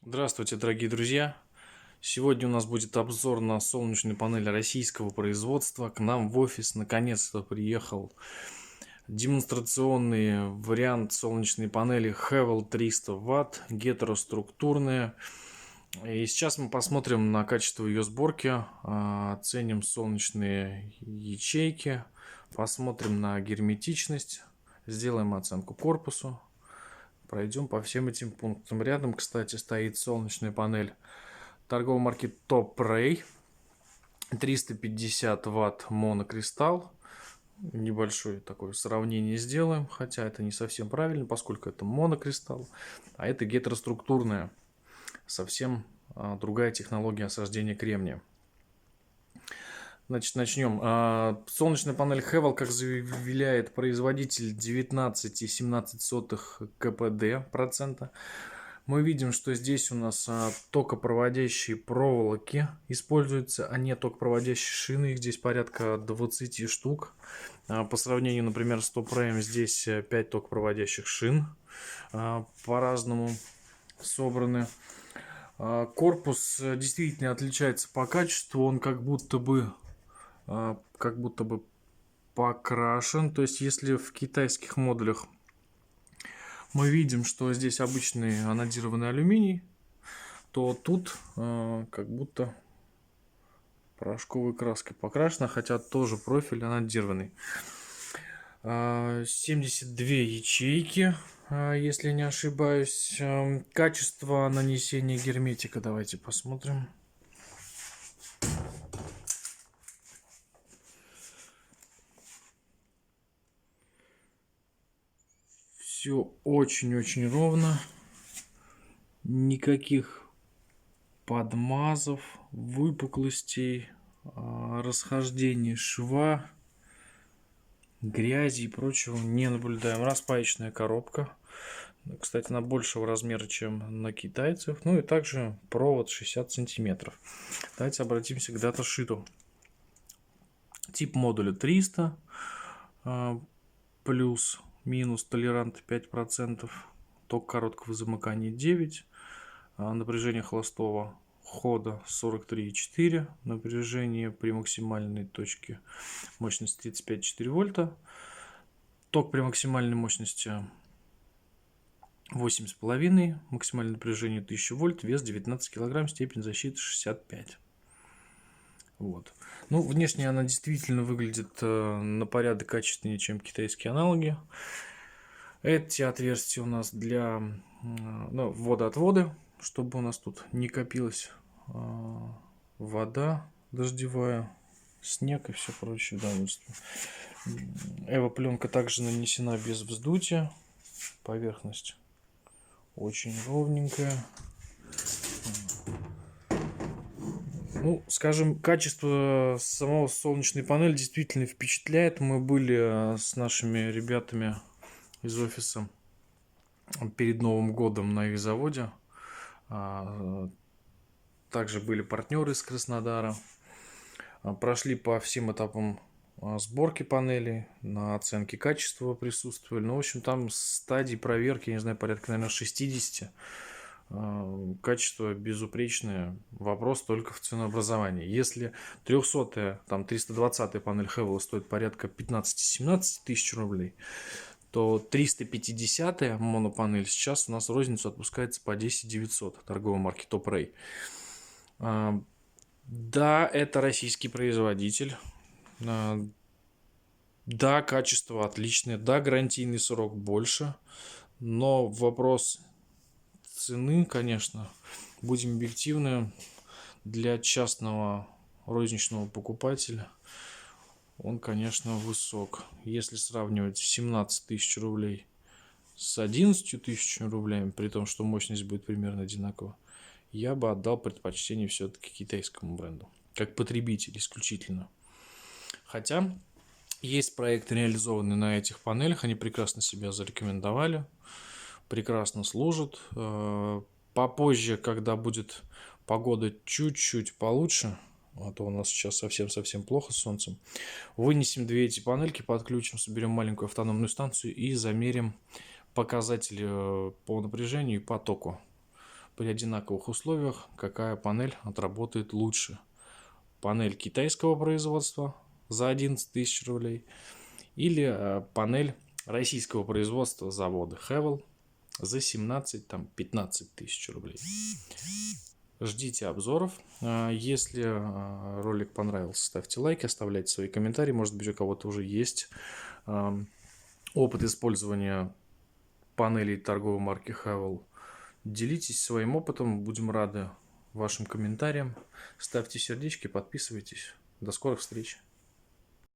Здравствуйте, дорогие друзья! Сегодня у нас будет обзор на солнечную панель российского производства. К нам в офис наконец-то приехал демонстрационный вариант солнечной панели Havel 300 Вт, гетероструктурная. И сейчас мы посмотрим на качество ее сборки, оценим солнечные ячейки, посмотрим на герметичность, сделаем оценку корпусу. Пройдем по всем этим пунктам. Рядом, кстати, стоит солнечная панель торговой марки Top Ray. 350 Вт монокристалл. Небольшое такое сравнение сделаем. Хотя это не совсем правильно, поскольку это монокристалл. А это гетероструктурная. Совсем другая технология осаждения кремния. Значит, начнем. Солнечная панель Havel, как заявляет производитель, 19,17 КПД процента. Мы видим, что здесь у нас токопроводящие проволоки используются, а не токопроводящие шины. Их здесь порядка 20 штук. По сравнению, например, с Top-Ray здесь 5 токопроводящих шин по-разному собраны. Корпус действительно отличается по качеству. Он как будто бы покрашен. То есть, если в китайских модулях мы видим, что здесь обычный анодированный алюминий, то тут как будто порошковой краской покрашено, хотя тоже профиль анодированный. 72 ячейки, если не ошибаюсь. Качество нанесения герметика давайте посмотрим. Все очень-очень ровно. Никаких подмазов, выпуклостей, расхождений шва, грязи и прочего не наблюдаем. Распаечная коробка. Кстати, она большего размера, чем на китайцев. Ну и также провод 60 сантиметров. Давайте обратимся к даташиту. Тип модуля 300. Плюс-минус толерант 5%. Ток короткого замыкания 9. Напряжение холостого хода 43,4. Напряжение при максимальной точке мощности 35,4 вольта. Ток при максимальной мощности 8,5. Максимальное напряжение 1000 вольт. Вес 19 кг. Степень защиты 65. Вот. Ну, внешне она действительно выглядит на порядок качественнее, чем китайские аналоги. Эти отверстия у нас для ввода-отвода, чтобы у нас тут не копилась вода дождевая, снег и все прочее удовольствие. Эво-пленка также нанесена без вздутия. Поверхность очень ровненькая. Ну, скажем, качество самого солнечной панели действительно впечатляет. Мы были с нашими ребятами из офиса перед Новым годом на их заводе. Также были партнеры из Краснодара. Прошли по всем этапам сборки панели, на оценке качества присутствовали. Ну, в общем, там стадий проверки, я не знаю, порядка, наверное, 60. Качество безупречное. Вопрос только в ценообразовании. Если 300-я, там 320-я панель Havel стоит порядка 15-17 тысяч рублей, то 350-я монопанель сейчас у нас в розницу отпускается по 10 900 торговой марки Top Ray. Да, это российский производитель. Да, качество отличное. Да, гарантийный срок больше. Но вопрос цены, конечно, будем объективны, для частного розничного покупателя он, конечно, высок. Если сравнивать 17 тысяч рублей с 11 тысячами рублей, при том, что мощность будет примерно одинакова, я бы отдал предпочтение все-таки китайскому бренду, как потребитель исключительно. Хотя есть проекты, реализованные на этих панелях, они прекрасно себя зарекомендовали, прекрасно служат. Попозже, когда будет погода чуть-чуть получше, а то у нас сейчас совсем-совсем плохо с солнцем, вынесем две эти панельки, подключим, соберем маленькую автономную станцию и замерим показатели по напряжению и по току. при одинаковых условиях, какая панель отработает лучше. Панель китайского производства за 11 тысяч рублей или панель российского производства завода Havells за 17-15 тысяч рублей. Ждите обзоров. Если ролик понравился, ставьте лайки, оставляйте свои комментарии. Может быть, у кого-то уже есть опыт использования панелей торговой марки Havells. Делитесь своим опытом, будем рады вашим комментариям. Ставьте сердечки, подписывайтесь. До скорых встреч!